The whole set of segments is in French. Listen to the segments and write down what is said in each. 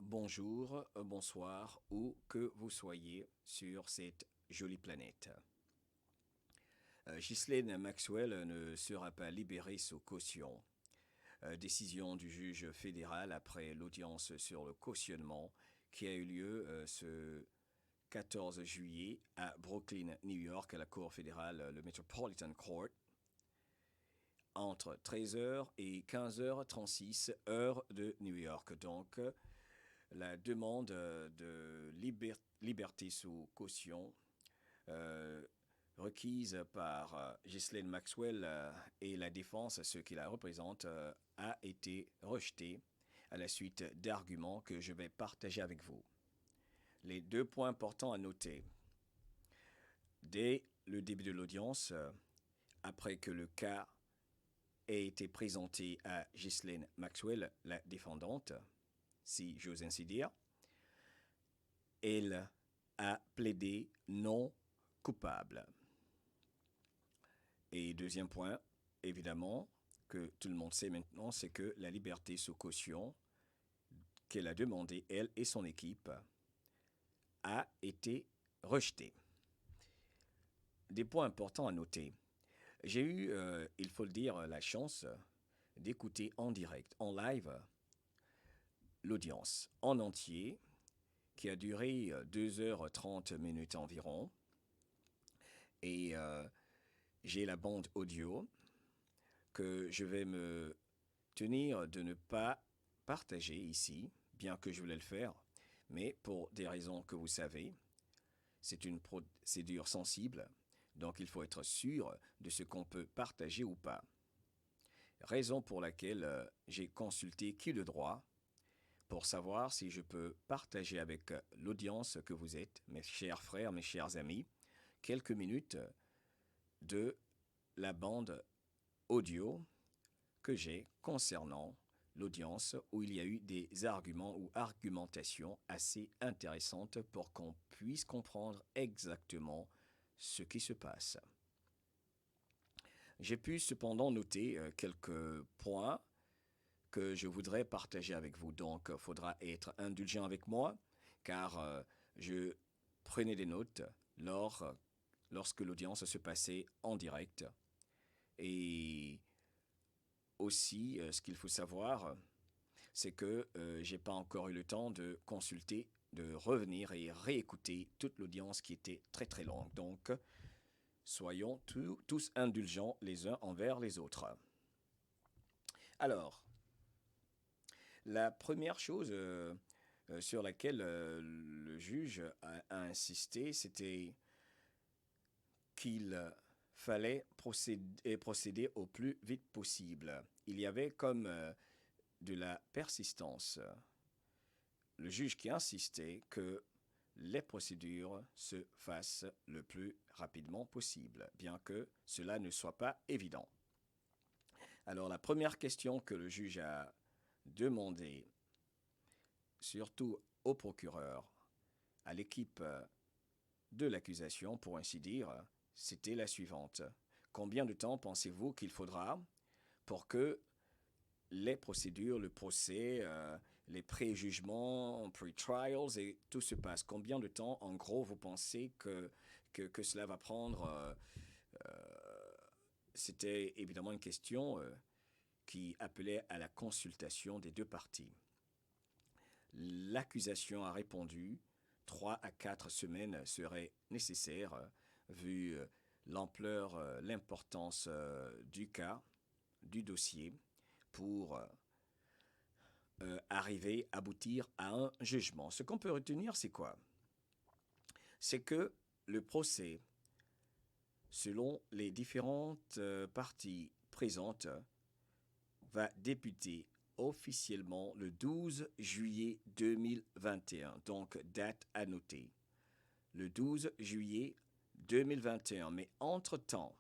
bonjour, bonsoir, où que vous soyez sur cette jolie planète. Ghislaine Maxwell ne sera pas libérée sous caution. Décision du juge fédéral après l'audience sur le cautionnement qui a eu lieu ce 14 juillet à Brooklyn, New York, à la Cour fédérale, le Metropolitan Court, entre 13h et 15h36, heure de New York. Donc, la demande de liberté sous caution requise par Ghislaine Maxwell et la défense, ce qui la représente, a été rejetée à la suite d'arguments que je vais partager avec vous. Les deux points importants à noter. Dès le début de l'audience, après que le cas ait été présenté à Ghislaine Maxwell, la défendante, si j'ose ainsi dire, elle a plaidé non coupable. Et deuxième point, évidemment, que tout le monde sait maintenant, c'est que la liberté sous caution qu'elle a demandée, elle et son équipe, a été rejetée. Des points importants à noter. J'ai eu, il faut le dire, la chance d'écouter en direct, en live, l'audience en entier, qui a duré 2h30 environ. Et j'ai la bande audio que je vais me tenir de ne pas partager ici, bien que je voulais le faire, mais pour des raisons que vous savez, c'est une procédure sensible, donc il faut être sûr de ce qu'on peut partager ou pas. Raison pour laquelle j'ai consulté qui de droit pour savoir si je peux partager avec l'audience que vous êtes, mes chers frères, mes chers amis, quelques minutes de la bande audio que j'ai concernant l'audience où il y a eu des arguments ou argumentations assez intéressantes pour qu'on puisse comprendre exactement ce qui se passe. J'ai pu cependant noter quelques points que je voudrais partager avec vous. Donc, il faudra être indulgent avec moi, car je prenais des notes lorsque l'audience se passait en direct. Et aussi, ce qu'il faut savoir, c'est que j'ai pas encore eu le temps de consulter, de revenir et réécouter toute l'audience qui était très très longue. Donc, soyons tous indulgents les uns envers les autres. Alors, la première chose sur laquelle le juge a insisté, c'était qu'il fallait procéder au plus vite possible. Il y avait comme de la persistance. Le juge qui insistait que les procédures se fassent le plus rapidement possible, bien que cela ne soit pas évident. Alors la première question que le juge a demandée, surtout au procureur, à l'équipe de l'accusation, pour ainsi dire, c'était la suivante. Combien de temps pensez-vous qu'il faudra pour que les procédures, le procès, les préjugements, pre-trials et tout se passe? Combien de temps, en gros, vous pensez que cela va prendre? C'était évidemment une question qui appelait à la consultation des deux parties. L'accusation a répondu 3 à 4 semaines seraient nécessaires vu l'ampleur, l'importance du cas, du dossier, pour arriver, aboutir à un jugement. Ce qu'on peut retenir, c'est quoi? C'est que le procès, selon les différentes parties présentes, va débuter officiellement le 12 juillet 2021. Donc, date à noter. Le 12 juillet 2021. Mais entre-temps,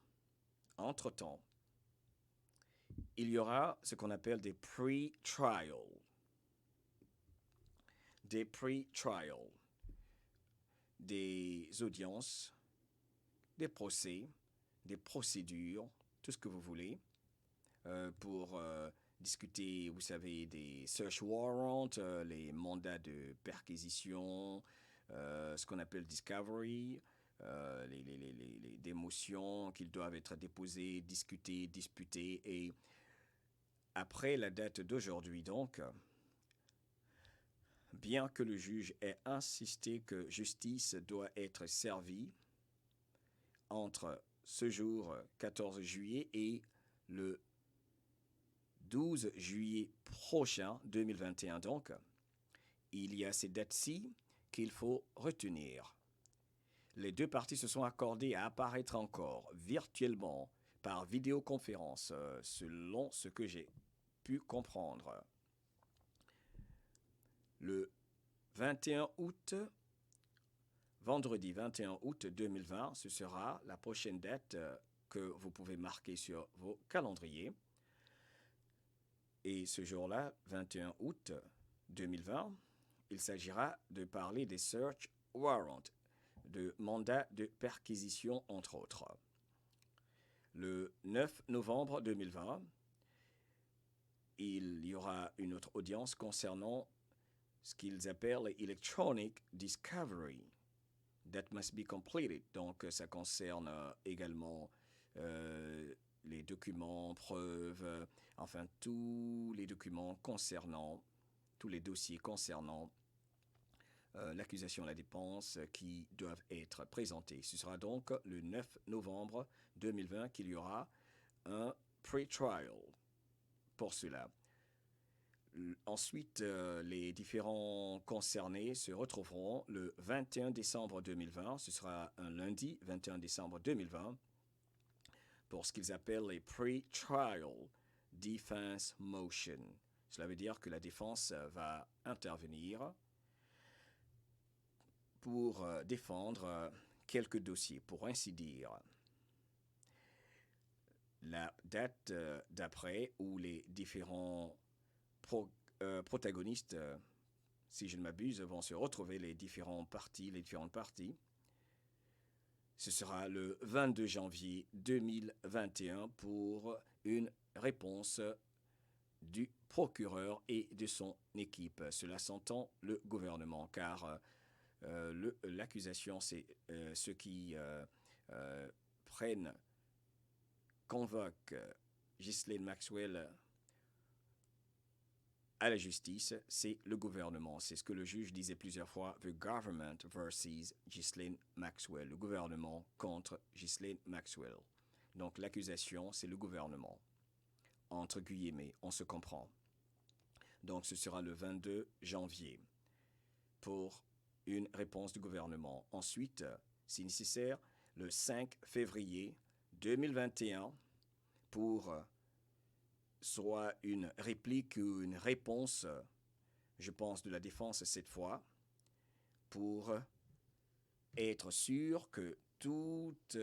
il y aura ce qu'on appelle des pre-trials. Des pre-trials. Des audiences, des procès, des procédures, tout ce que vous voulez, pour discuter, vous savez, des search warrants, les mandats de perquisition, ce qu'on appelle discovery, les démotions qu'ils doivent être déposées, discutées, disputées. Et après la date d'aujourd'hui, donc, bien que le juge ait insisté que justice doit être servie entre ce jour 14 juillet et le 12 juillet prochain, 2021 donc, il y a ces dates-ci qu'il faut retenir. Les deux parties se sont accordées à apparaître encore virtuellement par vidéoconférence, selon ce que j'ai pu comprendre. Le 21 août, vendredi 21 août 2020, ce sera la prochaine date que vous pouvez marquer sur vos calendriers. Et ce jour-là, 21 août 2020, il s'agira de parler des search warrants, de mandats de perquisition entre autres. Le 9 novembre 2020, il y aura une autre audience concernant ce qu'ils appellent Electronic Discovery that must be completed. Donc, ça concerne également les documents, preuves, enfin tous les documents concernant, tous les dossiers concernant l'accusation et la dépense qui doivent être présentés. Ce sera donc le 9 novembre 2020 qu'il y aura un pre-trial pour cela. Ensuite, les différents concernés se retrouveront le 21 décembre 2020, ce sera un lundi 21 décembre 2020, pour ce qu'ils appellent les pre-trial defense motion. Cela veut dire que la défense va intervenir pour défendre quelques dossiers, pour ainsi dire. La date d'après où les différents protagonistes, si je ne m'abuse, vont se retrouver, les différentes parties, ce sera le 22 janvier 2021 pour une réponse du procureur et de son équipe. Cela s'entend le gouvernement, car l'accusation, c'est ceux qui convoquent Ghislaine Maxwell à la justice, c'est le gouvernement. C'est ce que le juge disait plusieurs fois, the government versus Ghislaine Maxwell, le gouvernement contre Ghislaine Maxwell. Donc l'accusation, c'est le gouvernement. Entre guillemets, on se comprend. Donc ce sera le 22 janvier pour une réponse du gouvernement. Ensuite, si nécessaire, le 5 février 2021 pour soit une réplique ou une réponse, je pense, de la défense cette fois, pour être sûr que toutes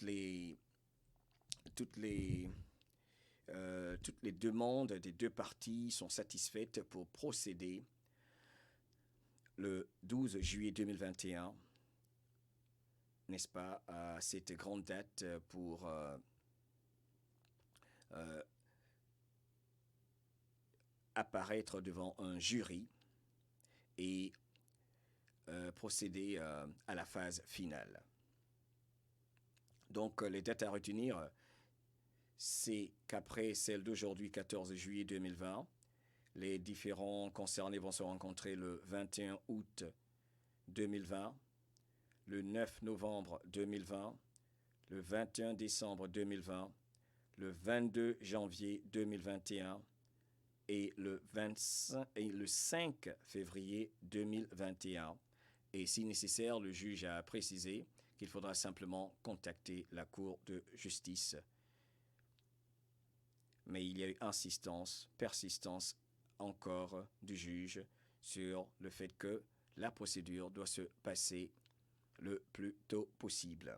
les demandes des deux parties sont satisfaites pour procéder le 12 juillet 2021, n'est-ce pas, à cette grande date pour apparaître devant un jury et procéder à la phase finale. Donc, les dates à retenir, c'est qu'après celle d'aujourd'hui, 14 juillet 2020, les différents concernés vont se rencontrer le 21 août 2020, le 9 novembre 2020, le 21 décembre 2020, le 22 janvier 2021 et le 5 février 2021. Et si nécessaire, le juge a précisé qu'il faudra simplement contacter la Cour de justice. Mais il y a eu persistance encore du juge sur le fait que la procédure doit se passer le plus tôt possible.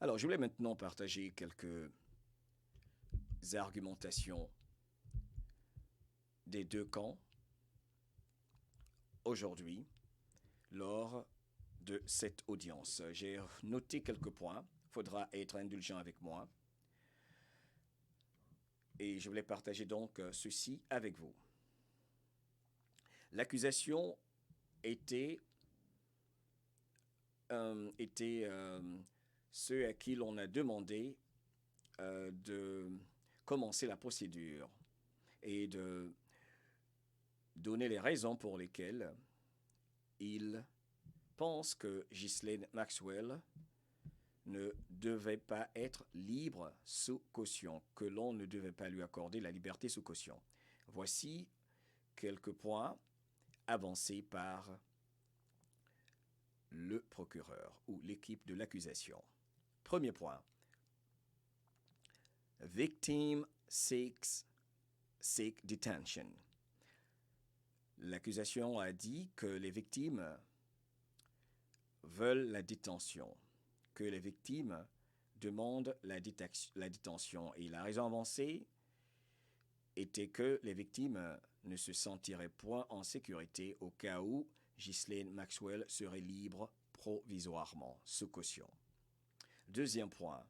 Alors, je voulais maintenant partager quelques argumentations des deux camps aujourd'hui lors de cette audience. J'ai noté quelques points, il faudra être indulgent avec moi. Et je voulais partager donc ceci avec vous. L'accusation était ceux à qui l'on a demandé de commencer la procédure et de donner les raisons pour lesquelles ils pensent que Ghislaine Maxwell ne devait pas être libre sous caution, que l'on ne devait pas lui accorder la liberté sous caution. Voici quelques points avancés par le procureur ou l'équipe de l'accusation. Premier point. Victim seek detention. L'accusation a dit que les victimes veulent la détention, que les victimes demandent la détention. Et la raison avancée était que les victimes ne se sentiraient point en sécurité au cas où Ghislaine Maxwell serait libre provisoirement, sous caution. Deuxième point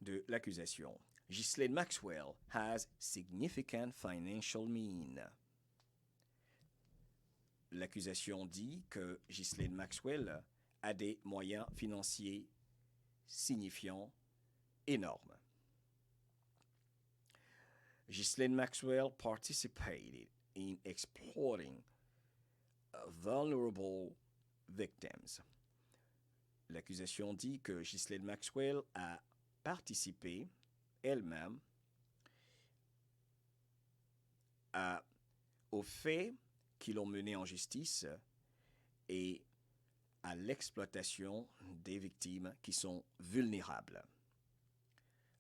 de l'accusation. Ghislaine Maxwell has significant financial means. L'accusation dit que Ghislaine Maxwell a des moyens financiers signifiants énormes. Ghislaine Maxwell participated in exploiting vulnerable victims. L'accusation dit que Ghislaine Maxwell a participé elle-même aux faits qui l'ont mené en justice et à l'exploitation des victimes qui sont vulnérables.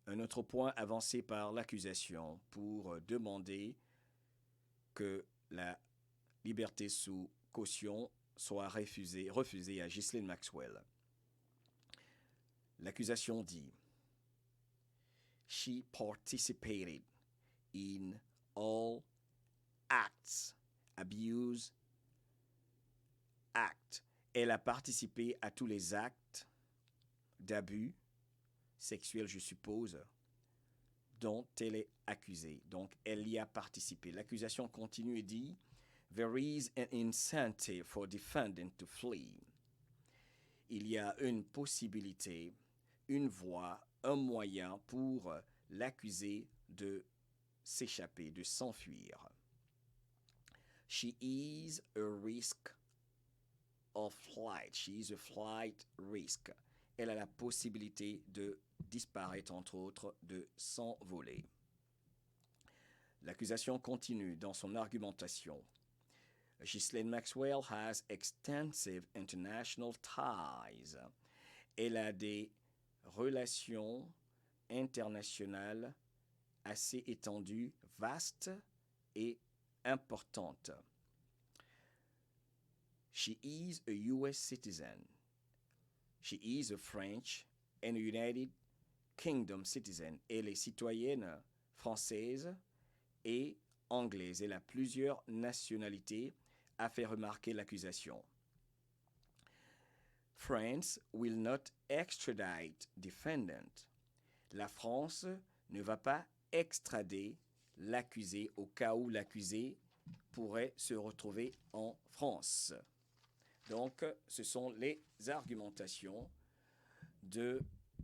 Un autre point avancé par l'accusation pour demander que la liberté sous caution soit refusée à Ghislaine Maxwell. L'accusation dit « She participated in all acts, abuse, acts ». Elle a participé à tous les actes d'abus sexuels, je suppose, dont elle est accusée. Donc, elle y a participé. L'accusation continue et dit « There is an incentive for defendant to flee ». Il y a une possibilité, une voie, un moyen pour l'accusé de s'échapper, de s'enfuir. She is a risk of flight. She is a flight risk. Elle a la possibilité de disparaître, entre autres, de s'envoler. L'accusation continue dans son argumentation. Ghislaine Maxwell has extensive international ties. Elle a des relations internationales assez étendues, vastes et importantes. She is a U.S. citizen. She is a French and a United Kingdom citizen. Elle est citoyenne française et anglaise. Elle a plusieurs nationalités, a fait remarquer l'accusation. France will not extradite defendant. La France ne va pas extrader l'accusé au cas où l'accusé pourrait se retrouver en France. Donc, ce sont les argumentations de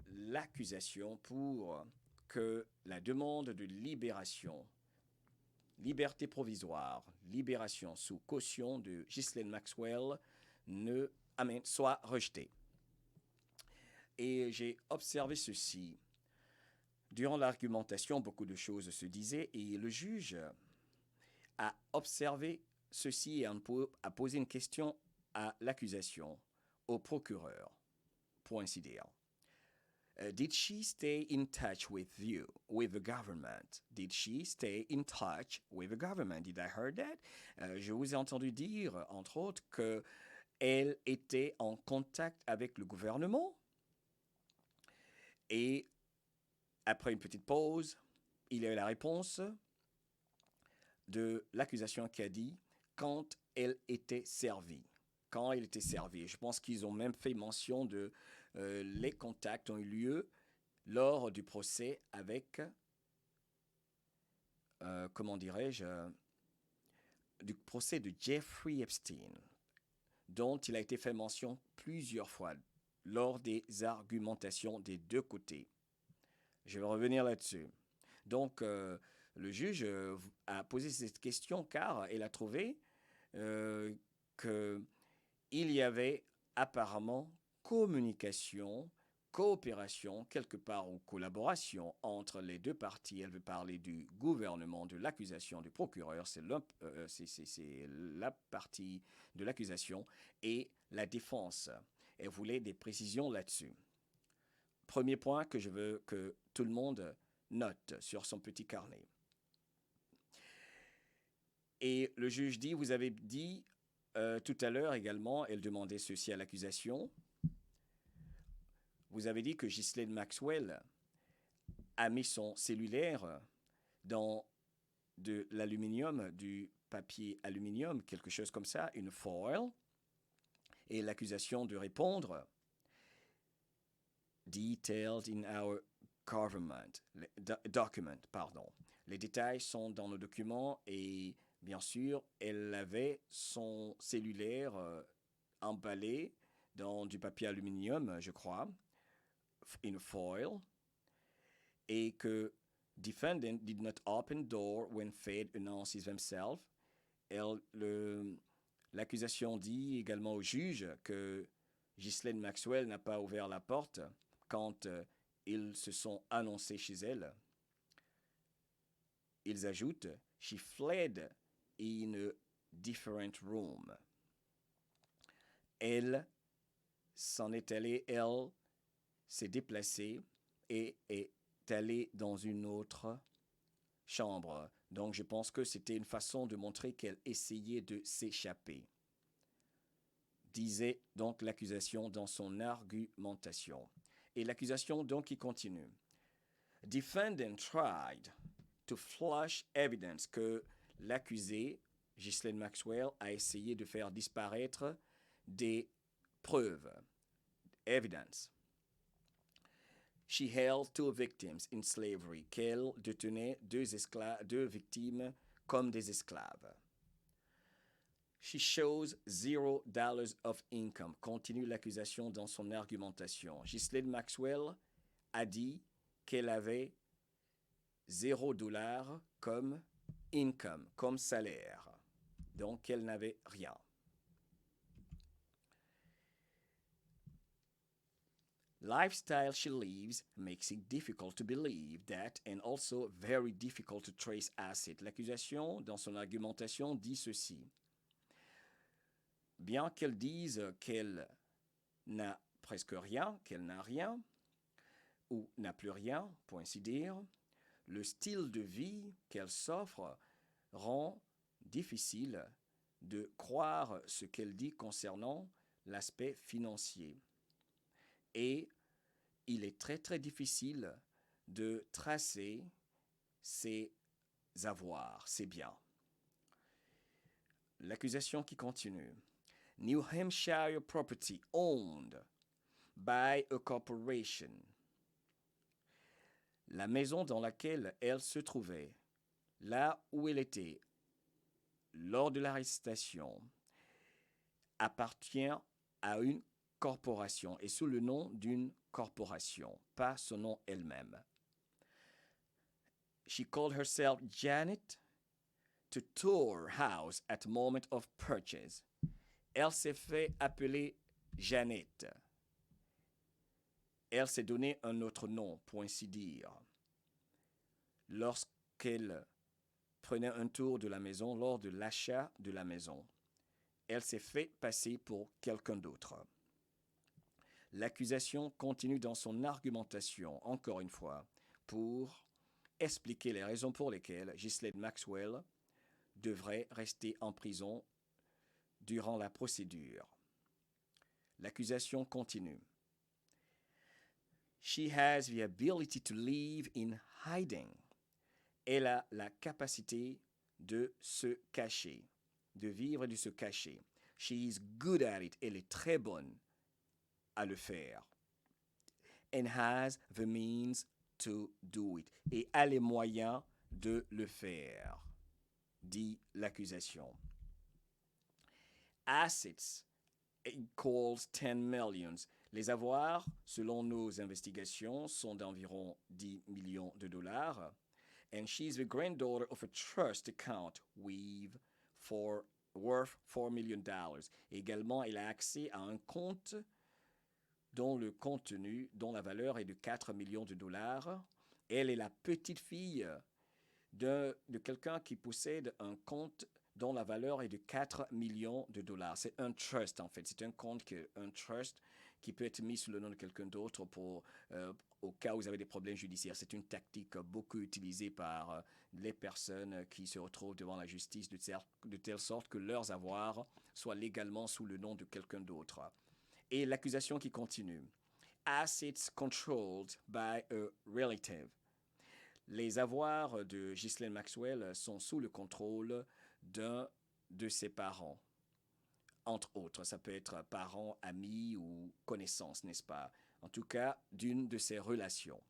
l'accusation pour que la demande de libération, liberté provisoire, libération sous caution de Ghislaine Maxwell soit rejetée. Et j'ai observé ceci. Durant l'argumentation, beaucoup de choses se disaient et le juge a observé ceci et a posé une question à l'accusation, au procureur, pour ainsi dire. Did she stay in touch with you, with the government? Did she stay in touch with the government? Did I hear that? Je vous ai entendu dire, entre autres, qu'elle était en contact avec le gouvernement. Et après une petite pause, il y a eu la réponse de l'accusation qui a dit quand elle était servie. Quand elle était servie. Je pense qu'ils ont même fait mention les contacts ont eu lieu lors du procès avec comment dirais-je, du procès de Jeffrey Epstein, dont il a été fait mention plusieurs fois lors des argumentations des deux côtés. Je vais revenir là-dessus. Donc, le juge a posé cette question car il a trouvé qu'il y avait apparemment communication, coopération, quelque part, ou collaboration entre les deux parties. Elle veut parler du gouvernement, de l'accusation, du procureur, c'est la partie de l'accusation, et la défense. Elle voulait des précisions là-dessus. Premier point que je veux que tout le monde note sur son petit carnet. Et le juge dit, vous avez dit tout à l'heure également, elle demandait ceci à l'accusation, vous avez dit que Ghislaine Maxwell a mis son cellulaire dans de l'aluminium, du papier aluminium, quelque chose comme ça, une foil, et l'accusation de répondre, detailed in our document, pardon. Les détails sont dans le document et bien sûr, elle avait son cellulaire emballé dans du papier aluminium, je crois, in foil, et que defendant did not open door when Fed announces himself. L'accusation dit également au juge que Ghislaine Maxwell n'a pas ouvert la porte quand ils se sont annoncés chez elle. Ils ajoutent « She fled in a different room ». Elle s'en est allée, elle s'est déplacée et est allée dans une autre chambre. Donc je pense que c'était une façon de montrer qu'elle essayait de s'échapper. Disait donc l'accusation dans son argumentation. Et l'accusation donc qui continue. Defendant tried to flush evidence que l'accusé, Ghislaine Maxwell, a essayé de faire disparaître des preuves, evidence. She held two victims in slavery, qu'elle détenait deux victimes comme des esclaves. She shows $0 of income, continue l'accusation dans son argumentation. Ghislaine Maxwell a dit qu'elle avait $0 comme income, comme salaire. Donc, elle n'avait rien. Lifestyle she lives makes it difficult to believe that and also very difficult to trace assets. L'accusation, dans son argumentation, dit ceci. Bien qu'elle dise qu'elle n'a presque rien, qu'elle n'a rien, ou n'a plus rien, pour ainsi dire, le style de vie qu'elle s'offre rend difficile de croire ce qu'elle dit concernant l'aspect financier. Et il est très très difficile de tracer ses avoirs, ses biens. L'accusation qui continue. New Hampshire property owned by a corporation. La maison dans laquelle elle se trouvait, là où elle était, lors de l'arrestation, appartient à une corporation et sous le nom d'une corporation, pas son nom elle-même. She called herself Janet to tour house at moment of purchase. Elle s'est fait appeler Janet. Elle s'est donné un autre nom, pour ainsi dire. Lorsqu'elle prenait un tour de la maison lors de l'achat de la maison, elle s'est fait passer pour quelqu'un d'autre. L'accusation continue dans son argumentation, encore une fois, pour expliquer les raisons pour lesquelles Ghislaine Maxwell devrait rester en prison durant la procédure. L'accusation continue. She has the ability to live in hiding. Elle a la capacité de se cacher, de vivre et de se cacher. She is good at it. Elle est très bonne à le faire. And has the means to do it. Et a les moyens de le faire, dit l'accusation. Assets equals 10 millions. Les avoirs, selon nos investigations, sont d'environ 10 millions de dollars. And she's the granddaughter of a trust account worth $4 million. Également, elle a accès à un compte dont la valeur est de 4 millions de dollars. Elle est la petite fille de quelqu'un qui possède un compte dont la valeur est de 4 millions de dollars. C'est un trust, en fait. C'est un compte, un trust qui peut être mis sous le nom de quelqu'un d'autre au cas où vous avez des problèmes judiciaires. C'est une tactique beaucoup utilisée par les personnes qui se retrouvent devant la justice de telle sorte que leurs avoirs soient légalement sous le nom de quelqu'un d'autre. Et l'accusation qui continue. Assets controlled by a relative. Les avoirs de Ghislaine Maxwell sont sous le contrôle d'un de ses parents. Entre autres, ça peut être parents, amis ou connaissances, n'est-ce pas? En tout cas, d'une de ses relations.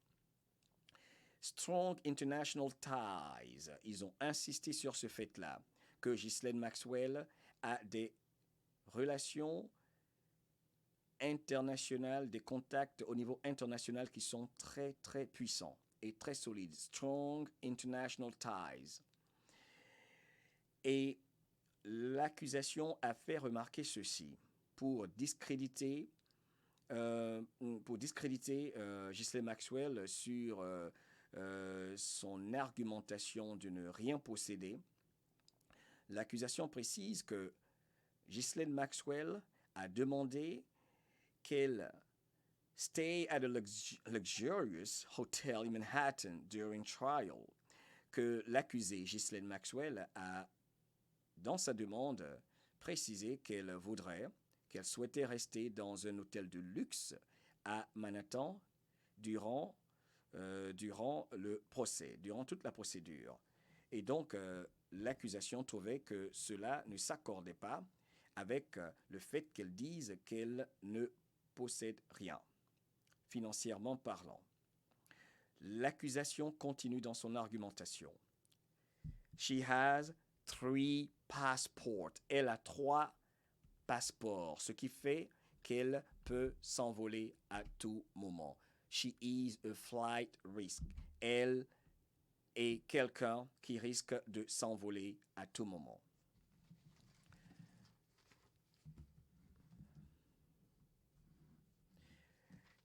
Strong international ties. Ils ont insisté sur ce fait-là, que Ghislaine Maxwell a des relations internationales, des contacts au niveau international qui sont très, très puissants et très solides. Strong international ties. Et l'accusation a fait remarquer ceci pour discréditer Ghislaine Maxwell sur son argumentation de ne rien posséder. L'accusation précise que Ghislaine Maxwell a demandé qu'elle stay at a luxurious hotel in Manhattan during trial, que l'accusée Ghislaine Maxwell a, dans sa demande, précisé qu'elle souhaitait rester dans un hôtel de luxe à Manhattan durant le procès, durant toute la procédure. Et donc, l'accusation trouvait que cela ne s'accordait pas avec le fait qu'elle dise qu'elle ne possède rien, financièrement parlant. L'accusation continue dans son argumentation. She has 3 passports. Elle a 3 passeports, ce qui fait qu'elle peut s'envoler à tout moment. She is a flight risk. Elle est quelqu'un qui risque de s'envoler à tout moment.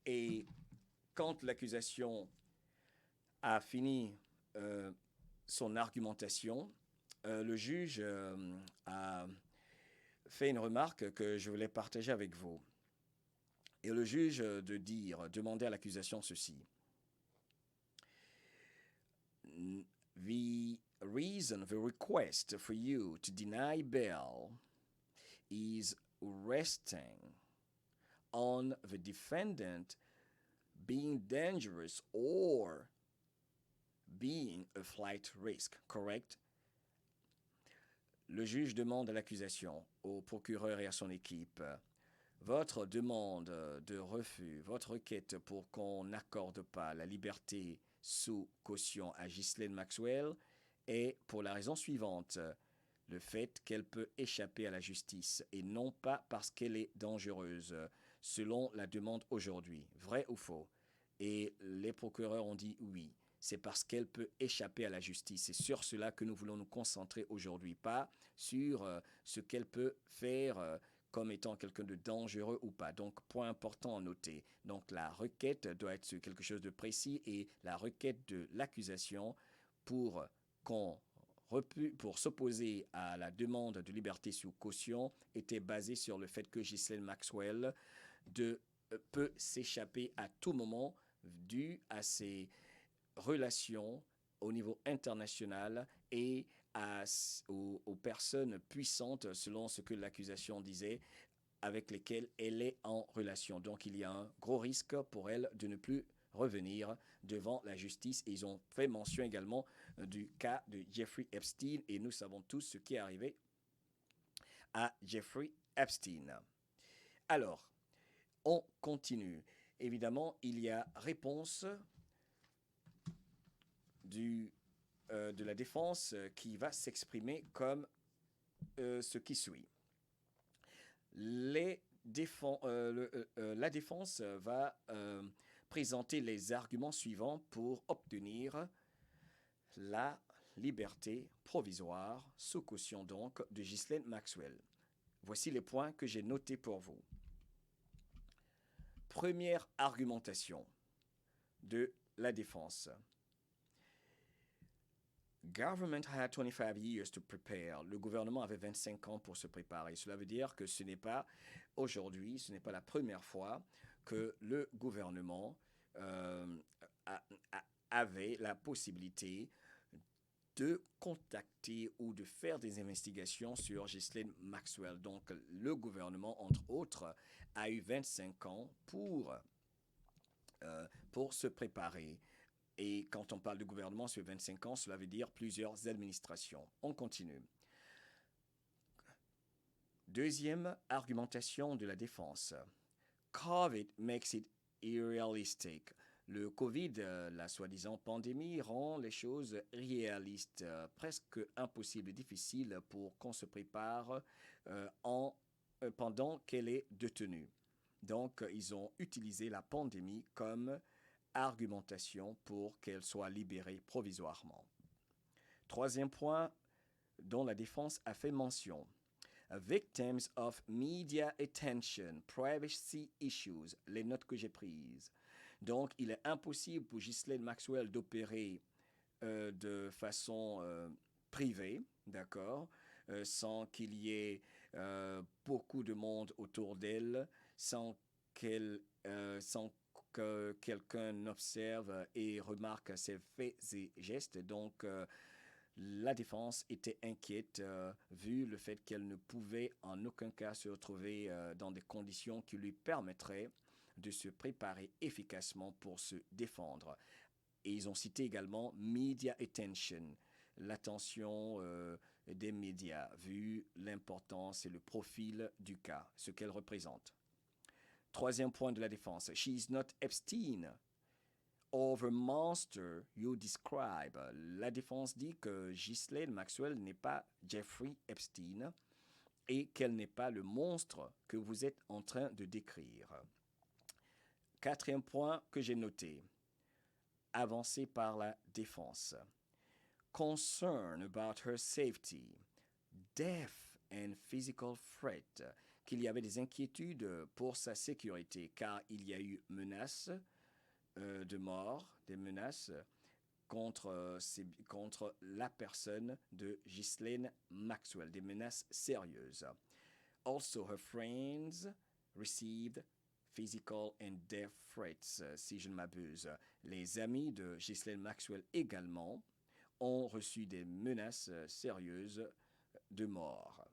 Et quand l'accusation a fini son argumentation, le juge a fait une remarque que je voulais partager avec vous. Et le juge demandait à l'accusation ceci. The request for you to deny bail is resting on the defendant being dangerous or being a flight risk, correct? Le juge demande à l'accusation, au procureur et à son équipe, votre demande de refus, votre requête pour qu'on n'accorde pas la liberté sous caution à Ghislaine Maxwell est pour la raison suivante, le fait qu'elle peut échapper à la justice et non pas parce qu'elle est dangereuse, selon la demande aujourd'hui. Vrai ou faux? Et les procureurs ont dit oui. C'est parce qu'elle peut échapper à la justice. C'est sur cela que nous voulons nous concentrer aujourd'hui, pas sur ce qu'elle peut faire comme étant quelqu'un de dangereux ou pas. Donc, point important à noter. Donc, la requête doit être quelque chose de précis et la requête de l'accusation pour s'opposer à la demande de liberté sous caution était basée sur le fait que Ghislaine Maxwell peut s'échapper à tout moment dû à ses relations au niveau international et aux personnes puissantes, selon ce que l'accusation disait, avec lesquelles elle est en relation. Donc, il y a un gros risque pour elle de ne plus revenir devant la justice. Et ils ont fait mention également du cas de Jeffrey Epstein, et nous savons tous ce qui est arrivé à Jeffrey Epstein. Alors, on continue. Évidemment, il y a réponse de la défense qui va s'exprimer comme ce qui suit. La défense va présenter les arguments suivants pour obtenir la liberté provisoire, sous caution donc, de Ghislaine Maxwell. Voici les points que j'ai notés pour vous. Première argumentation de la défense. Government had 25 years to prepare. Le gouvernement avait 25 ans pour se préparer. Cela veut dire que ce n'est pas aujourd'hui, ce n'est pas la première fois que le gouvernement avait la possibilité de contacter ou de faire des investigations sur Ghislaine Maxwell. Donc, le gouvernement, entre autres, a eu 25 ans pour se préparer. Et quand on parle de gouvernement sur 25 ans, cela veut dire plusieurs administrations. On continue. Deuxième argumentation de la défense. COVID makes it irrealistic. Le COVID, la soi-disant pandémie, rend les choses irréalistes, presque impossibles et difficiles pour qu'on se prépare pendant qu'elle est détenue. Donc, ils ont utilisé la pandémie comme argumentation pour qu'elle soit libérée provisoirement. Troisième point dont la défense a fait mention. Victims of media attention, privacy issues, les notes que j'ai prises. Donc, il est impossible pour Ghislaine Maxwell d'opérer de façon privée, d'accord, sans qu'il y ait beaucoup de monde autour d'elle, sans que quelqu'un observe et remarque ses faits et gestes. Donc, la défense était inquiète vu le fait qu'elle ne pouvait en aucun cas se retrouver dans des conditions qui lui permettraient de se préparer efficacement pour se défendre. Et ils ont cité également media attention, l'attention des médias, vu l'importance et le profil du cas, ce qu'elle représente. Troisième point de la défense, she is not Epstein or the monster you describe. La défense dit que Ghislaine Maxwell n'est pas Jeffrey Epstein et qu'elle n'est pas le monstre que vous êtes en train de décrire. Quatrième point que j'ai noté, avancé par la défense. Concern about her safety, death and physical threat, qu'il y avait des inquiétudes pour sa sécurité, car il y a eu menaces de mort, des menaces contre la personne de Ghislaine Maxwell, des menaces sérieuses. Also, her friends received physical and death threats, si je ne m'abuse. Les amis de Ghislaine Maxwell également ont reçu des menaces sérieuses de mort.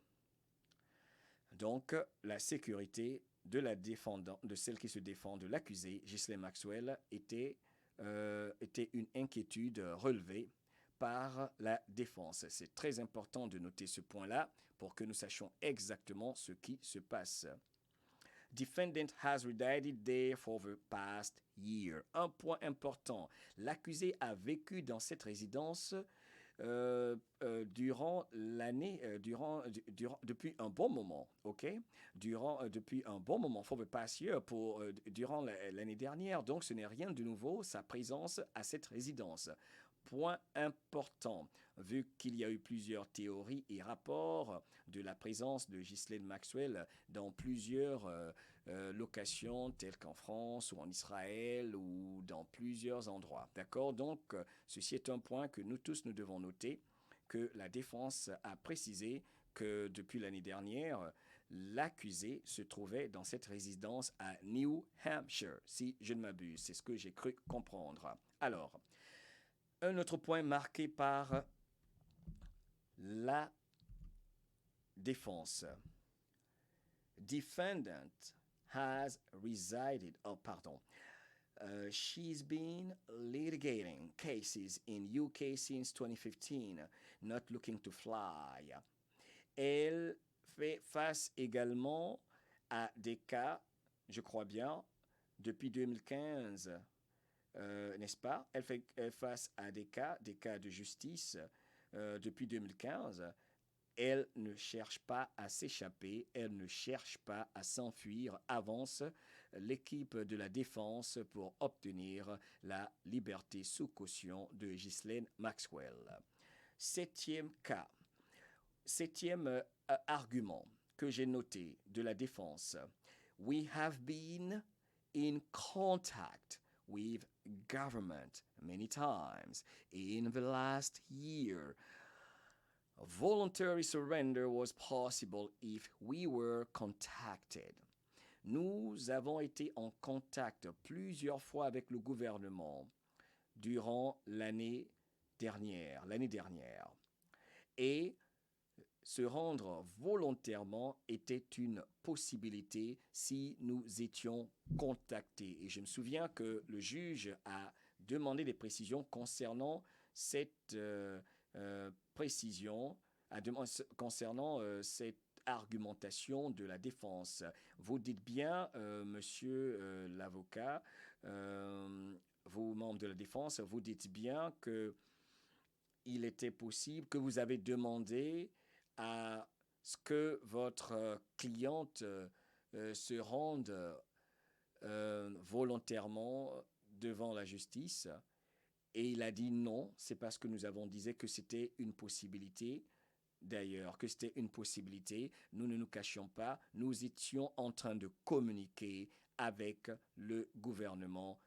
Donc, la sécurité de celle qui se défend de l'accusé, Ghislaine Maxwell, était une inquiétude relevée par la défense. C'est très important de noter ce point-là pour que nous sachions exactement ce qui se passe. Defendant has resided there for the past year. Un point important, l'accusé a vécu dans cette résidence durant l'année, depuis un bon moment, ok? Depuis un bon moment, for the past year, durant l'année dernière. Donc, ce n'est rien de nouveau, sa présence à cette résidence. Point important, vu qu'il y a eu plusieurs théories et rapports de la présence de Ghislaine Maxwell dans plusieurs locations, telles qu'en France ou en Israël ou dans plusieurs endroits. D'accord? Donc, ceci est un point que nous tous, nous devons noter, que la défense a précisé que depuis l'année dernière, l'accusé se trouvait dans cette résidence à New Hampshire, si je ne m'abuse. C'est ce que j'ai cru comprendre. Alors, un autre point marqué par la défense. Defendant has resided, she's been litigating cases in UK since 2015, not looking to fly. Elle fait face également à des cas, je crois bien, depuis 2015, n'est-ce pas? Elle fait face à des cas de justice depuis 2015. Elle ne cherche pas à s'échapper, elle ne cherche pas à s'enfuir, avance l'équipe de la défense pour obtenir la liberté sous caution de Ghislaine Maxwell. Septième cas, septième argument que j'ai noté de la défense. We have been in contact with government many times in the last year. Voluntary surrender was possible if we were contacted. Nous avons été en contact plusieurs fois avec le gouvernement durant l'année dernière. Et se rendre volontairement était une possibilité si nous étions contactés. Et je me souviens que le juge a demandé des précisions concernant cette précision, concernant cette argumentation de la défense. Vous dites bien, monsieur l'avocat, vous membres de la défense, vous dites bien que il était possible que vous avez demandé à ce que votre cliente se rende volontairement devant la justice. Et il a dit non, c'est parce que nous avons dit que c'était une possibilité. D'ailleurs, que c'était une possibilité, nous ne nous cachions pas, nous étions en train de communiquer avec le gouvernement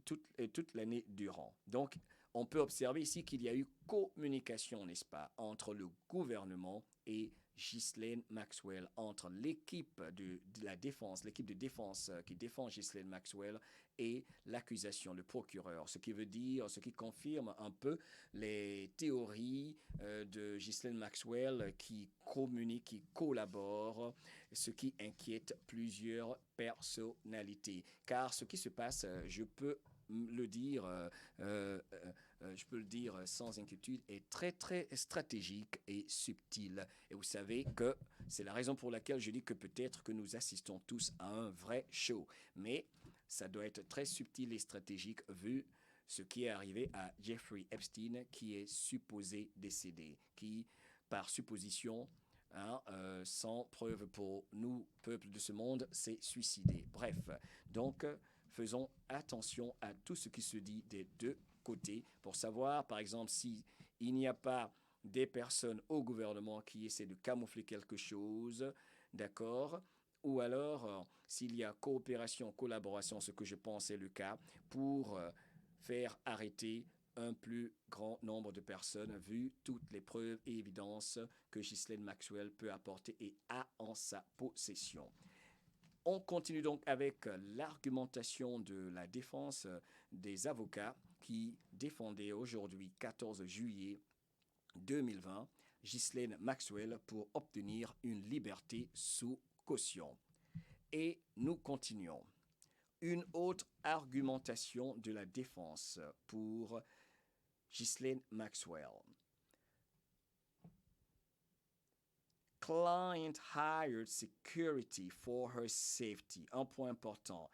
toute l'année durant. Donc, on peut observer ici qu'il y a eu communication, n'est-ce pas, entre le gouvernement et Ghislaine Maxwell, entre l'équipe de la défense, l'équipe de défense qui défend Ghislaine Maxwell et l'accusation, le procureur, ce qui confirme un peu les théories de Ghislaine Maxwell qui communique, qui collabore, ce qui inquiète plusieurs personnalités. Car ce qui se passe, je peux le dire sans inquiétude, est très très stratégique et subtil. Et vous savez que c'est la raison pour laquelle je dis que peut-être que nous assistons tous à un vrai show. Mais ça doit être très subtil et stratégique vu ce qui est arrivé à Jeffrey Epstein, qui est supposé décéder, qui, par supposition, sans preuve pour nous, peuple de ce monde, s'est suicidé. Bref, donc faisons attention à tout ce qui se dit des deux côtés pour savoir, par exemple, s'il n'y a pas des personnes au gouvernement qui essaient de camoufler quelque chose, d'accord? Ou alors, s'il y a coopération, collaboration, ce que je pense est le cas, pour faire arrêter un plus grand nombre de personnes, vu toutes les preuves et évidences que Ghislaine Maxwell peut apporter et a en sa possession. On continue donc avec l'argumentation de la défense des avocats qui défendaient aujourd'hui, 14 juillet 2020, Ghislaine Maxwell pour obtenir une liberté sous caution. Et nous continuons. Une autre argumentation de la défense pour Ghislaine Maxwell. Client hired security for her safety. Un point important.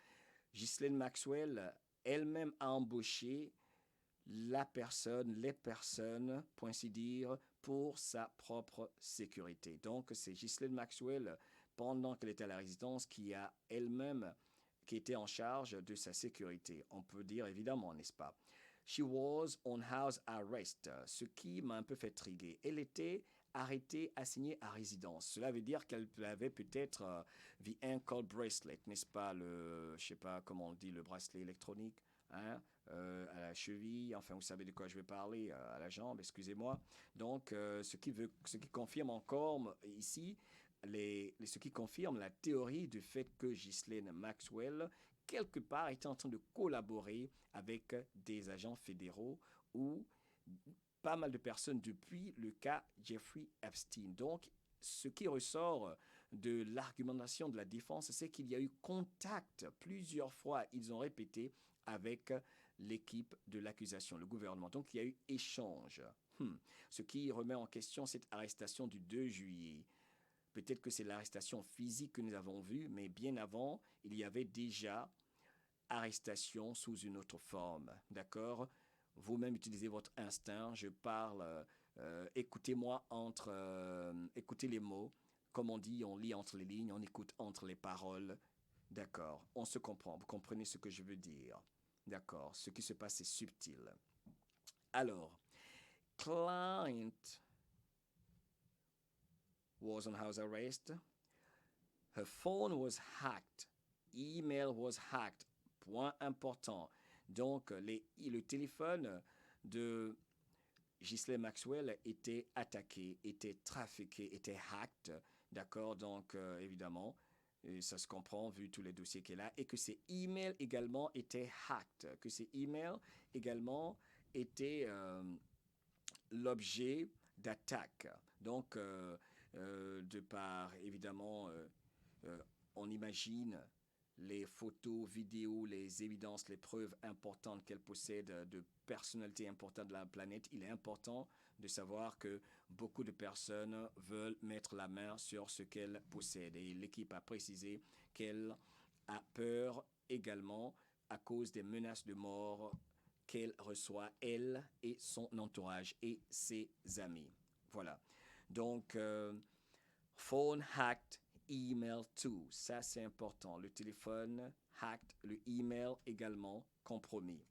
Ghislaine Maxwell elle-même a embauché les personnes, pour ainsi dire, pour sa propre sécurité. Donc, c'est Ghislaine Maxwell, pendant qu'elle était à la résidence, qui était en charge de sa sécurité. On peut dire évidemment, n'est-ce pas? She was on house arrest, ce qui m'a un peu fait triguer. Elle était arrêtée, assignée à résidence. Cela veut dire qu'elle avait peut-être the ankle bracelet, n'est-ce pas, je sais pas comment on dit, le bracelet électronique, à la cheville, enfin vous savez de quoi je vais parler, à la jambe, excusez-moi. Donc, ce qui confirme encore ici, ce qui confirme la théorie du fait que Ghislaine Maxwell, quelque part, était en train de collaborer avec des agents fédéraux ou pas mal de personnes depuis le cas Jeffrey Epstein. Donc, ce qui ressort de l'argumentation de la défense, c'est qu'il y a eu contact plusieurs fois, ils ont répété, avec l'équipe de l'accusation, le gouvernement. Donc, il y a eu échange. Ce qui remet en question cette arrestation du 2 juillet. Peut-être que c'est l'arrestation physique que nous avons vue, mais bien avant, il y avait déjà arrestation sous une autre forme, d'accord? Vous-même utilisez votre instinct, je parle, écoutez-moi écoutez les mots, comme on dit, on lit entre les lignes, on écoute entre les paroles, d'accord? On se comprend, vous comprenez ce que je veux dire, d'accord? Ce qui se passe est subtil. Alors, client was on house arrest. Her phone was hacked. Email was hacked. Point important. Donc, le téléphone de Ghislaine Maxwell était attaqué, était trafiqué, était hacked. D'accord? Donc, évidemment, et ça se comprend vu tous les dossiers qu'elle a. Et que ses emails également étaient hacked. Que ses emails également étaient l'objet d'attaques. Donc, de par, évidemment, on imagine les photos, vidéos, les évidences, les preuves importantes qu'elle possède de personnalités importantes de la planète, il est important de savoir que beaucoup de personnes veulent mettre la main sur ce qu'elle possède. Et l'équipe a précisé qu'elle a peur également à cause des menaces de mort qu'elle reçoit, elle et son entourage et ses amis. Voilà. Donc, phone hacked, email too. Ça, c'est important. Le téléphone hacked, le email également compromis.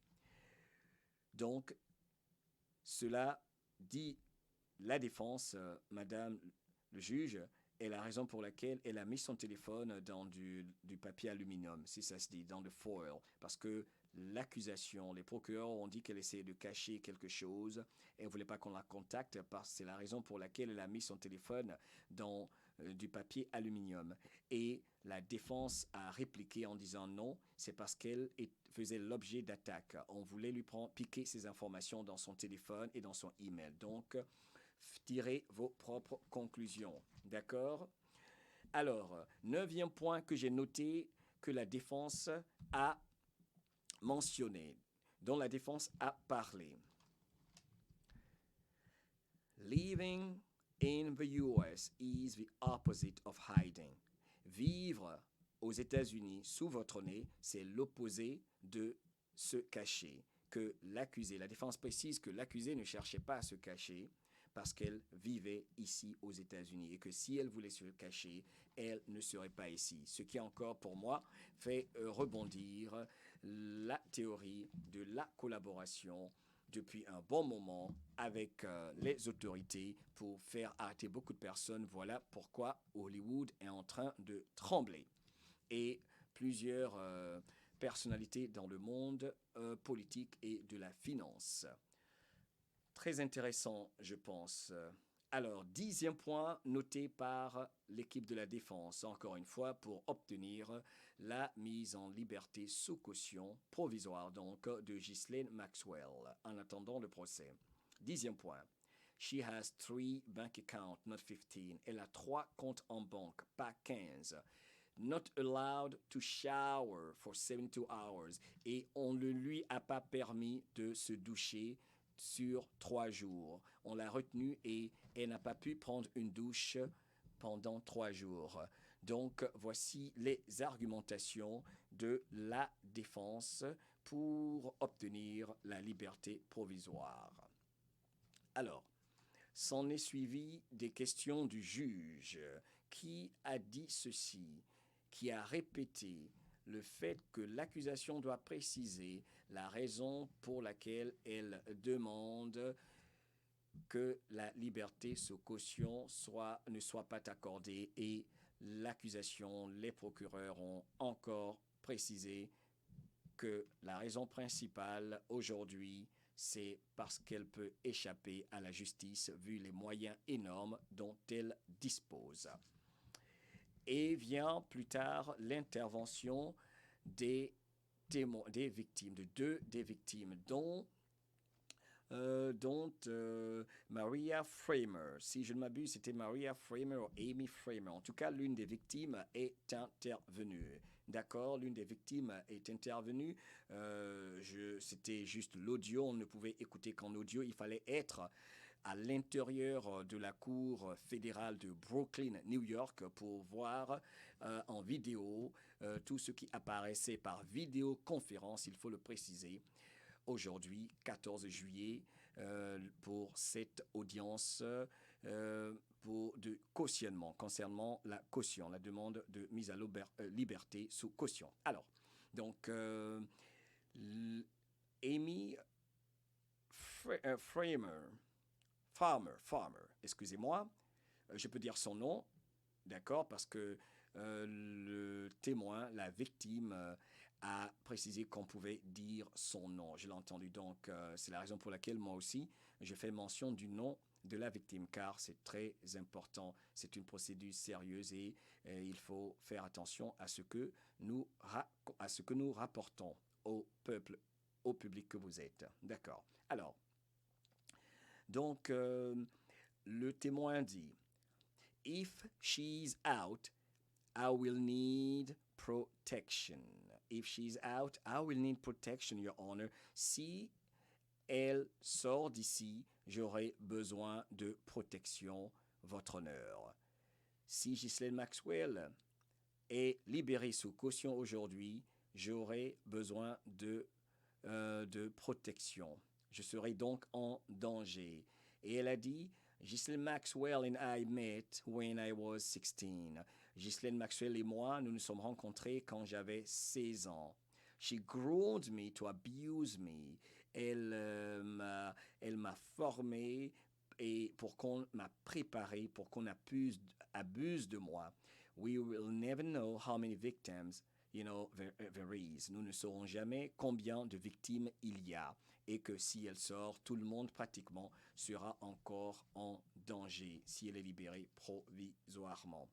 Donc, cela dit la défense, Madame le juge, est la raison pour laquelle elle a mis son téléphone dans du papier aluminium, si ça se dit, dans le foil, parce que l'accusation, les procureurs ont dit qu'elle essayait de cacher quelque chose, elle ne voulait pas qu'on la contacte, c'est la raison pour laquelle elle a mis son téléphone dans du papier aluminium. Et la défense a répliqué en disant non, c'est parce qu'elle faisait l'objet d'attaque. On voulait lui piquer ses informations dans son téléphone et dans son email. Donc, tirez vos propres conclusions. D'accord? Alors, 9e point que j'ai noté que la défense a mentionné, dont la défense a parlé. Living in the US is the opposite of hiding. Vivre aux États-Unis sous votre nez, c'est l'opposé de se cacher. Que l'accusé, la défense précise que l'accusé ne cherchait pas à se cacher parce qu'elle vivait ici aux États-Unis et que si elle voulait se cacher, elle ne serait pas ici. Ce qui encore pour moi fait rebondir la théorie de la collaboration depuis un bon moment avec les autorités pour faire arrêter beaucoup de personnes. Voilà pourquoi Hollywood est en train de trembler. Et plusieurs personnalités dans le monde politique et de la finance. Très intéressant, je pense. Alors, 10e point noté par l'équipe de la défense, encore une fois, pour obtenir la mise en liberté sous caution provisoire, donc, de Ghislaine Maxwell, en attendant le procès. 10e point. She has 3 bank accounts, not 15. Elle a 3 comptes en banque, pas 15. Not allowed to shower for 72 hours. Et on ne lui a pas permis de se doucher sur 3 jours. On l'a retenue et elle n'a pas pu prendre une douche pendant 3 jours. Donc, voici les argumentations de la défense pour obtenir la liberté provisoire. Alors, s'en est suivi des questions du juge qui a dit ceci, qui a répété le fait que l'accusation doit préciser la raison pour laquelle elle demande que la liberté sous caution ne soit pas accordée et l'accusation, les procureurs ont encore précisé que la raison principale aujourd'hui, c'est parce qu'elle peut échapper à la justice vu les moyens énormes dont elle dispose. Et vient plus tard l'intervention des témoins, des victimes, de 2 des victimes, dont Maria Framer. Si je ne m'abuse, c'était Maria Framer ou Amy Framer. En tout cas, l'une des victimes est intervenue. D'accord, l'une des victimes est intervenue. C'était juste l'audio, on ne pouvait écouter qu'en audio. Il fallait être à l'intérieur de la cour fédérale de Brooklyn, New York, pour voir en vidéo tout ce qui apparaissait par vidéoconférence, il faut le préciser, aujourd'hui, 14 juillet, pour cette audience de cautionnement concernant la caution, la demande de mise à liberté sous caution. Alors, donc, Amy Farmer, excusez-moi, je peux dire son nom, d'accord, parce que le témoin, la victime, a précisé qu'on pouvait dire son nom. Je l'ai entendu, donc c'est la raison pour laquelle moi aussi, je fais mention du nom de la victime, car c'est très important. C'est une procédure sérieuse et il faut faire attention à ce que nous rapportons au peuple, au public que vous êtes. D'accord. Alors, donc, le témoin dit, If she's out, I will need protection. If she's out, I will need protection, Your Honor. Si elle sort d'ici, j'aurai besoin de protection, Votre Honneur. Si Ghislaine Maxwell est libérée sous caution aujourd'hui, j'aurai besoin de protection. Je serai donc en danger. Et elle a dit, Ghislaine Maxwell and I met when I was 16. Ghislaine Maxwell et moi, nous nous sommes rencontrés quand j'avais 16 ans. She groomed me to abuse me. Elle m'a formé et pour qu'on m'a préparé, pour qu'on abuse de moi. We will never know how many victims there is. Nous ne saurons jamais combien de victimes il y a et que si elle sort, tout le monde pratiquement sera encore en danger si elle est libérée provisoirement.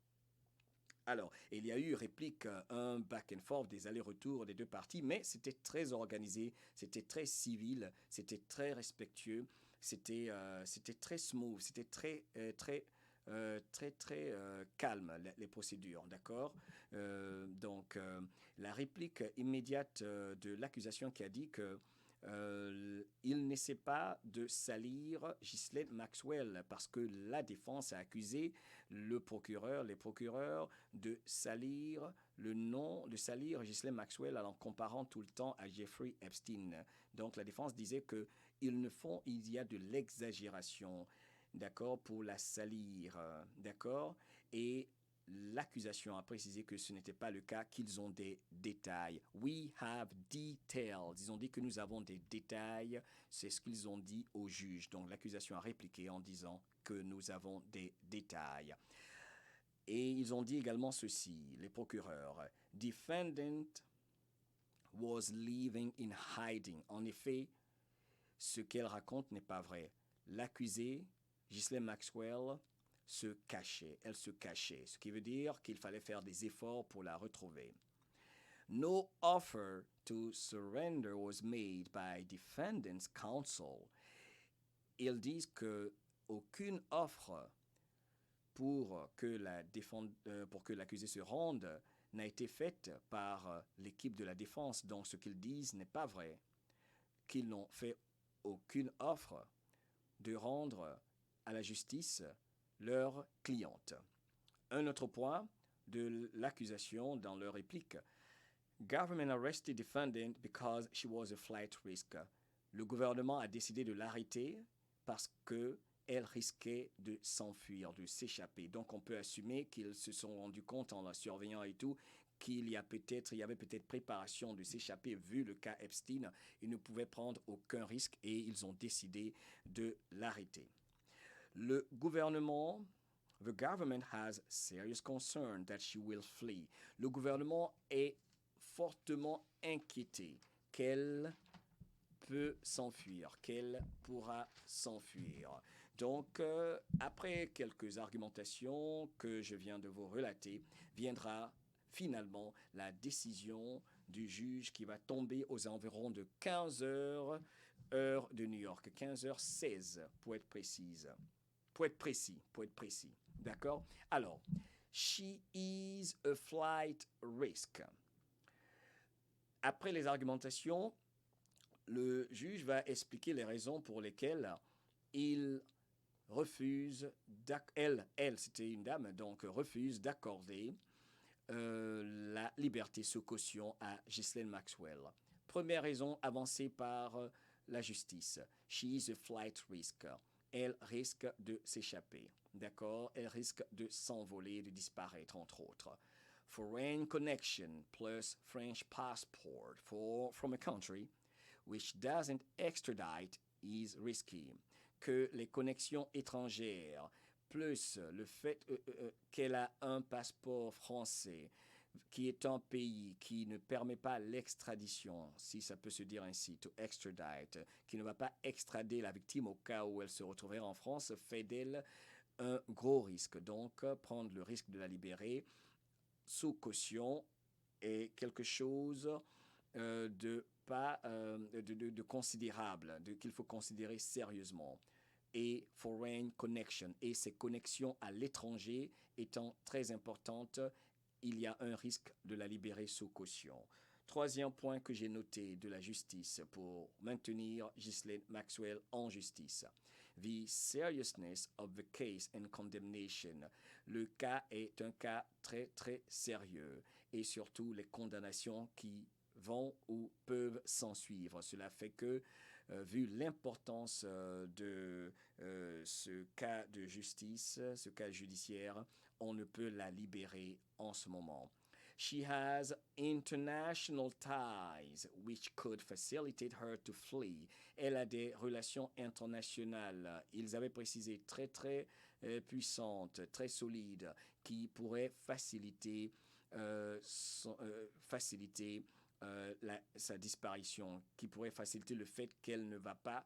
Alors, il y a eu réplique, un back and forth, des allers-retours des deux parties, mais c'était très organisé, c'était très civil, c'était très respectueux, c'était très smooth, c'était très calme, les procédures, d'accord. Donc, la réplique immédiate de l'accusation qui a dit que il n'essaie pas de salir Ghislaine Maxwell parce que la défense a accusé les procureurs de salir de salir Ghislaine Maxwell en comparant tout le temps à Jeffrey Epstein. Donc la défense disait que il y a de l'exagération, d'accord, pour la salir, d'accord, et l'accusation a précisé que ce n'était pas le cas, qu'ils ont des détails. We have details. Ils ont dit que nous avons des détails. C'est ce qu'ils ont dit au juge. Donc l'accusation a répliqué en disant que nous avons des détails. Et ils ont dit également ceci, les procureurs. Defendant was living in hiding. En effet, ce qu'elle raconte n'est pas vrai. L'accusée, Ghislaine Maxwell, elle se cachait, ce qui veut dire qu'il fallait faire des efforts pour la retrouver. No offer to surrender was made by defendant's counsel. Ils disent que aucune offre pour que l'accusé se rende n'a été faite par l'équipe de la défense. Donc ce qu'ils disent n'est pas vrai, qu'ils n'ont fait aucune offre de rendre à la justice leur cliente. Un autre point de l'accusation dans leur réplique. Government arrested defendant because she was a flight risk. Le gouvernement a décidé de l'arrêter parce qu'elle risquait de s'enfuir, de s'échapper. Donc on peut assumer qu'ils se sont rendus compte en la surveillant et tout qu'il y avait peut-être préparation de s'échapper vu le cas Epstein. Ils ne pouvaient prendre aucun risque et ils ont décidé de l'arrêter. Le gouvernement, the government has serious concern that she will flee. Le gouvernement est fortement inquiété qu'elle peut s'enfuir, qu'elle pourra s'enfuir. Donc, après quelques argumentations que je viens de vous relater, viendra finalement la décision du juge qui va tomber aux environs de 15 heures, heure de New York, 15h16 pour être précis. D'accord? Alors, she is a flight risk. Après les argumentations, le juge va expliquer les raisons pour lesquelles il elle c'était une dame, donc refuse d'accorder la liberté sous caution à Ghislaine Maxwell. Première raison avancée par la justice. She is a flight risk. Elle risque de s'échapper. D'accord? Elle risque de s'envoler, de disparaître, entre autres. Foreign connection plus French passport from a country which doesn't extradite is risky. Que les connexions étrangères plus le fait qu'elle a un passeport français qui est un pays qui ne permet pas l'extradition, si ça peut se dire ainsi, to extradite, qui ne va pas extrader la victime au cas où elle se retrouverait en France, fait d'elle un gros risque. Donc, prendre le risque de la libérer sous caution est quelque chose de pas de considérable, qu'il faut considérer sérieusement. Et foreign connection, et ces connexions à l'étranger étant très importantes, il y a un risque de la libérer sous caution. Troisième point que j'ai noté de la justice pour maintenir Ghislaine Maxwell en justice. The seriousness of the case and condemnation. Le cas est un cas très très sérieux et surtout les condamnations qui vont ou peuvent s'en suivre. Cela fait que, vu l'importance de ce cas de justice, ce cas judiciaire, on ne peut la libérer en ce moment. She has international ties which could facilitate her to flee. Elle a des relations internationales, ils avaient précisé très très puissantes, très solides, qui pourraient faciliter sa disparition, qui pourrait faciliter le fait qu'elle ne va pas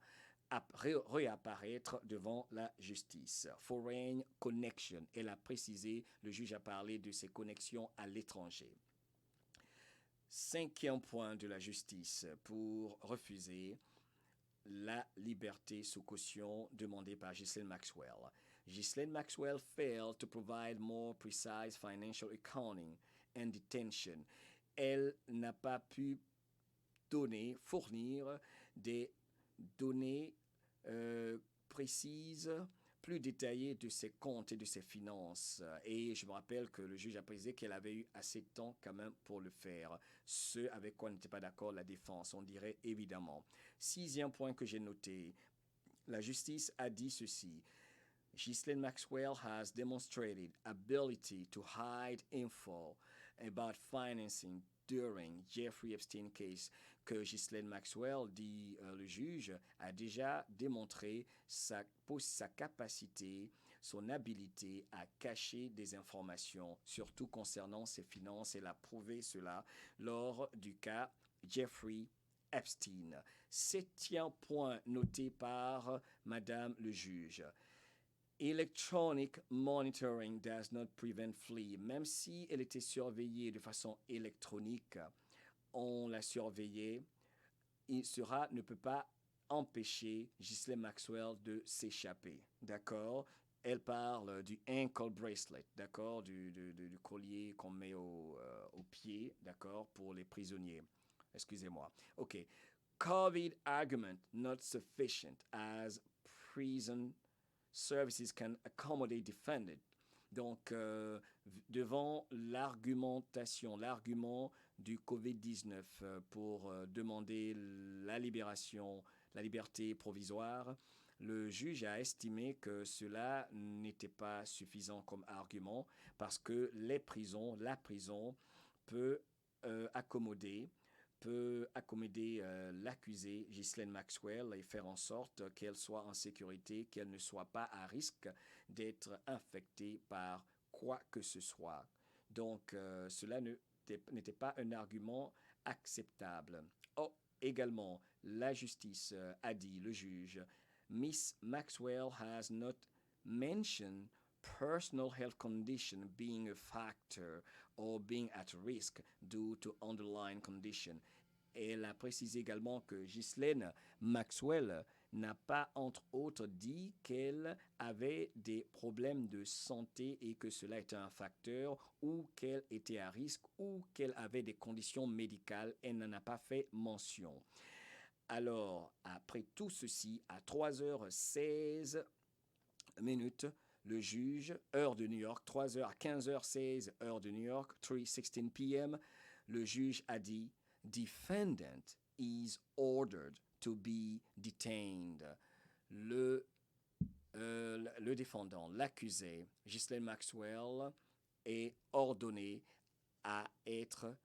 réapparaître devant la justice. Foreign connection, elle a précisé, le juge a parlé de ses connexions à l'étranger. Cinquième point de la justice pour refuser la liberté sous caution demandée par Ghislaine Maxwell. Ghislaine Maxwell failed to provide more precise financial accounting and detention. Elle n'a pas pu fournir des données précises, plus détaillées de ses comptes et de ses finances. Et je me rappelle que le juge a précisé qu'elle avait eu assez de temps quand même pour le faire. Ce avec quoi n'était pas d'accord la défense, on dirait évidemment. Sixième point que j'ai noté, la justice a dit ceci. Ghislaine Maxwell has demonstrated ability to hide info about financing during Jeffrey Epstein case, que Ghislaine Maxwell, dit le juge, a déjà démontré sa capacité, son habilité à cacher des informations, surtout concernant ses finances. Elle a prouvé cela lors du cas Jeffrey Epstein. Septième point noté par Madame le juge. Electronic monitoring does not prevent flee. Même si elle était surveillée de façon électronique, on la surveillait, cela ne peut pas empêcher Ghislaine Maxwell de s'échapper. D'accord? Elle parle du ankle bracelet, d'accord? Du collier qu'on met au pied, d'accord? Pour les prisonniers. Excusez-moi. OK. COVID argument not sufficient as prison services can accommodate defendant. Donc, devant l'argument du COVID-19 pour demander la liberté provisoire, le juge a estimé que cela n'était pas suffisant comme argument parce que la prison peut accommoder l'accusée Ghislaine Maxwell et faire en sorte qu'elle soit en sécurité, qu'elle ne soit pas à risque d'être infectée par quoi que ce soit. Donc, cela n'était pas un argument acceptable. Oh, également, la justice a dit, le juge, Miss Maxwell has not mentioned personal health condition being a factor or being at risk due to underlying condition. Elle a précisé également que Ghislaine Maxwell n'a pas, entre autres, dit qu'elle avait des problèmes de santé et que cela était un facteur, ou qu'elle était à risque, ou qu'elle avait des conditions médicales. Elle n'en a pas fait mention. Alors, après tout ceci, à 3h16 minutes, le juge, heure de New York, 3h à 15h16, heure de New York, 3:16 p.m., le juge a dit « Defendant is ordered to be detained ». Le défendant, l'accusé, Ghislaine Maxwell, est ordonné à être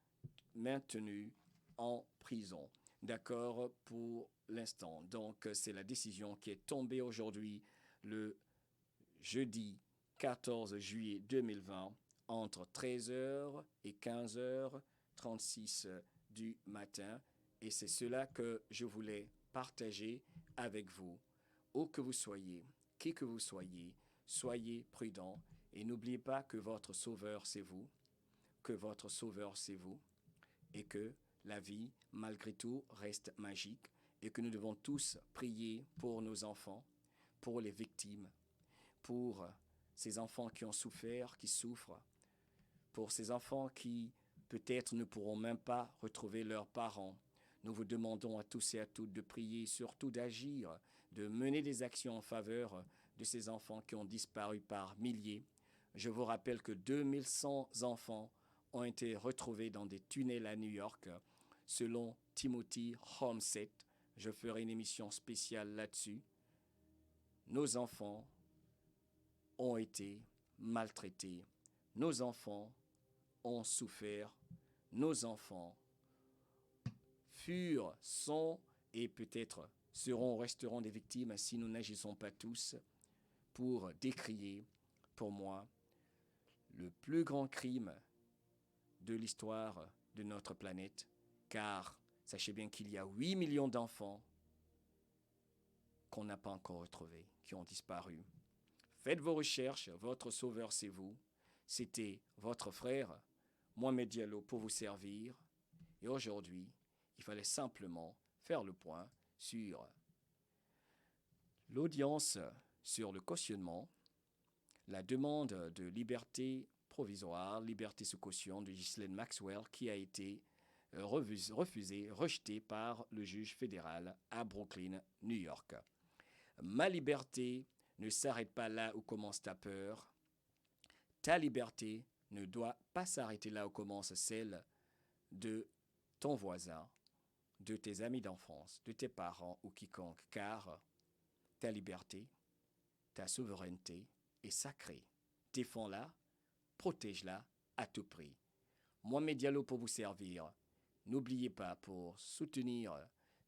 maintenu en prison. D'accord pour l'instant. Donc, c'est la décision qui est tombée aujourd'hui, le jeudi 14 juillet 2020, entre 13h et 15h36 du matin. Et c'est cela que je voulais partager avec vous. Où que vous soyez, qui que vous soyez prudents et n'oubliez pas que votre sauveur, c'est vous, que votre sauveur, c'est vous, et que la vie, malgré tout, reste magique et que nous devons tous prier pour nos enfants, pour les victimes, pour ces enfants qui ont souffert, qui souffrent, pour ces enfants qui peut-être ne pourront même pas retrouver leurs parents. Nous vous demandons à tous et à toutes de prier, surtout d'agir, de mener des actions en faveur de ces enfants qui ont disparu par milliers. Je vous rappelle que 2100 enfants ont été retrouvés dans des tunnels à New York, selon Timothy Homsett. Je ferai une émission spéciale là-dessus. Nos enfants ont été maltraités. Nos enfants ont souffert. Nos enfants furent, sont et peut-être resteront des victimes si nous n'agissons pas tous pour décrier, pour moi, le plus grand crime de l'histoire de notre planète, car sachez bien qu'il y a 8 millions d'enfants qu'on n'a pas encore retrouvés, qui ont disparu. Faites vos recherches, votre sauveur c'est vous. C'était votre frère, Mohamed Diallo, pour vous servir. Et aujourd'hui, il fallait simplement faire le point sur l'audience sur le cautionnement, la demande de liberté provisoire, liberté sous caution de Ghislaine Maxwell qui a été refusée, rejetée par le juge fédéral à Brooklyn, New York. Ma liberté ne s'arrête pas là où commence ta peur. Ta liberté ne doit pas s'arrêter là où commence celle de ton voisin, de tes amis d'enfance, de tes parents ou quiconque, car ta liberté, ta souveraineté est sacrée. Défends-la, protège-la à tout prix. Mohamed Diallo pour vous servir. N'oubliez pas, pour soutenir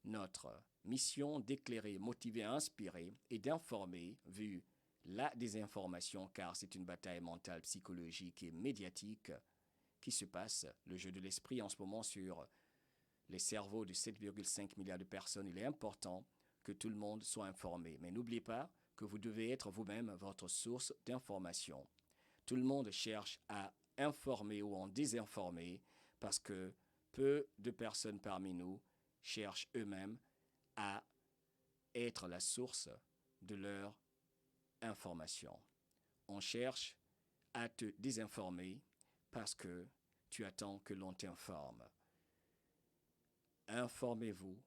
notre mission d'éclairer, motiver, inspirer et d'informer, vu la désinformation, car c'est une bataille mentale, psychologique et médiatique qui se passe, le jeu de l'esprit en ce moment sur les cerveaux de 7,5 milliards de personnes. Il est important que tout le monde soit informé. Mais n'oubliez pas que vous devez être vous-même votre source d'information. Tout le monde cherche à informer ou en désinformer parce que peu de personnes parmi nous cherchent eux-mêmes à être la source de leur information. On cherche à te désinformer parce que tu attends que l'on t'informe. Informez-vous,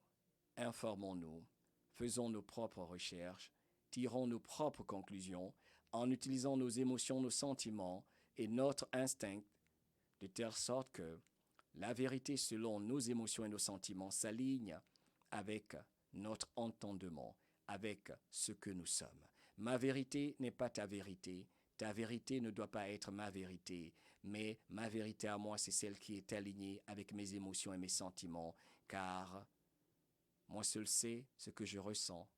informons-nous, faisons nos propres recherches, tirons nos propres conclusions en utilisant nos émotions, nos sentiments et notre instinct de telle sorte que la vérité selon nos émotions et nos sentiments s'aligne avec notre entendement, avec ce que nous sommes. Ma vérité n'est pas ta vérité ne doit pas être ma vérité, mais ma vérité à moi, c'est celle qui est alignée avec mes émotions et mes sentiments, car moi seul sais ce que je ressens,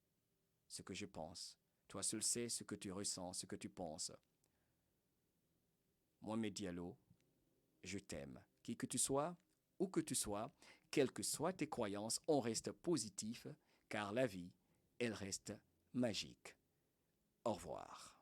ce que je pense. Toi seul sais ce que tu ressens, ce que tu penses. Mohamed Diallo, je t'aime. Qui que tu sois, où que tu sois, quelles que soient tes croyances, on reste positif, car la vie, elle reste magique. Au revoir.